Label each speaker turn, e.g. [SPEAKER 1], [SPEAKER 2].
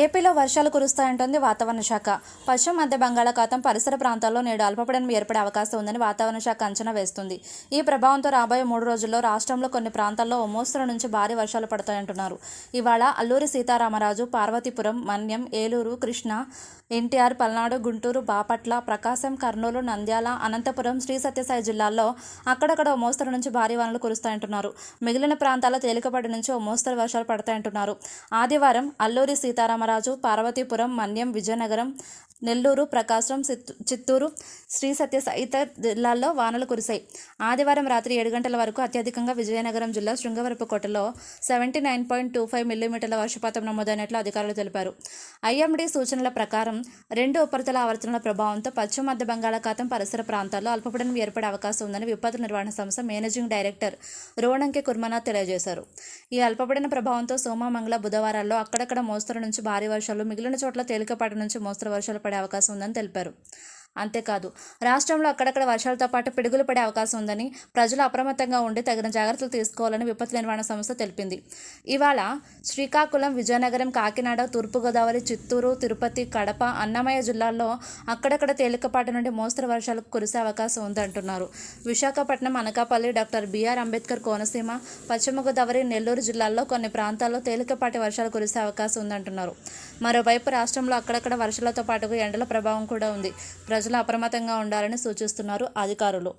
[SPEAKER 1] ఏపీలో వర్షాలు కురుస్తాయంటోంది వాతావరణ శాఖ. పశ్చిమ మధ్య బంగాళాఖాతం పరిసర ప్రాంతాల్లో నేడు అల్పపీడనం ఏర్పడే అవకాశం ఉందని వాతావరణ శాఖ అంచనా వేస్తుంది. ఈ ప్రభావంతో రాబోయే 3 రోజుల్లో రాష్ట్రంలో కొన్ని ప్రాంతాల్లో ఓ మోస్తరు నుంచి భారీ వర్షాలు పడతాయంటున్నారు. ఇవాళ అల్లూరి సీతారామరాజు, పార్వతీపురం, మన్యం, ఏలూరు, కృష్ణా, ఎన్టీఆర్, పల్నాడు, గుంటూరు, బాపట్ల, ప్రకాశం, కర్నూలు, నంద్యాల, అనంతపురం, శ్రీ సత్యసాయి జిల్లాల్లో అక్కడక్కడ ఓ మోస్తరు నుంచి భారీ వానలు కురుస్తాయంటున్నారు. మిగిలిన ప్రాంతాల్లో తేలికపాటి నుంచి ఓ మోస్తరు వర్షాలు పడతాయంటున్నారు. ఆదివారం అల్లూరి సీతారామరాజు, పార్వతీపురం, మన్యం, విజయనగరం, నెల్లూరు, ప్రకాశం, చిత్తూరు, శ్రీ సత్యసాయి ఇతర జిల్లాల్లో వానలు కురిశాయి. ఆదివారం రాత్రి 7 గంటల వరకు అత్యధికంగా విజయనగరం జిల్లా శృంగవరపుకోటలో 79.25 మిల్లీమీటర్ల వర్షపాతం నమోదైనట్లు అధికారులు తెలిపారు. ఐఎండీ సూచనల ప్రకారం 2 ఉపరితల ఆవర్తనాల ప్రభావంతో పశ్చిమ మధ్య బంగాళాఖాతం పరిసర ప్రాంతాల్లో అల్పపీడనం ఏర్పడే అవకాశం ఉందని విపత్తు నిర్వహణ సంస్థ మేనేజింగ్ డైరెక్టర్ రోణంకి కుర్మనాథ్ తెలియజేశారు. ఈ అల్పపీడన ప్రభావంతో సోమ, మంగళ, బుధవారాల్లో అక్కడక్కడ మోస్తరు నుంచి భారీ వర్షాలు, మిగిలిన చోట్ల తేలికపాటి నుంచి మోస్తరు వర్షాలు పడే అవకాశం ఉందని తెలిపారు. అంతేకాదు రాష్ట్రంలో అక్కడక్కడ వర్షాలతో పాటు పిడుగులు పడే అవకాశం ఉందని, ప్రజలు అప్రమత్తంగా ఉండి తగిన జాగ్రత్తలు తీసుకోవాలని విపత్తు నిర్వహణ సంస్థ తెలిపింది. ఇవాళ శ్రీకాకుళం, విజయనగరం, కాకినాడ, తూర్పుగోదావరి, చిత్తూరు, తిరుపతి, కడప, అన్నమయ్య జిల్లాల్లో అక్కడక్కడ తేలికపాటి నుండి మోస్తరు వర్షాలు కురిసే అవకాశం ఉందంటున్నారు. విశాఖపట్నం, అనకాపల్లి, డాక్టర్ బిఆర్ అంబేద్కర్ కోనసీమ, పశ్చిమ గోదావరి, నెల్లూరు జిల్లాల్లో కొన్ని ప్రాంతాల్లో తేలికపాటి వర్షాలు కురిసే అవకాశం ఉందంటున్నారు. మరోవైపు రాష్ట్రంలో అక్కడక్కడ వర్షాలతో పాటుగా ఎండల ప్రభావం కూడా ఉంది. ప్రజలు అప్రమత్తంగా ఉండాలని సూచిస్తున్నారు అధికారులు.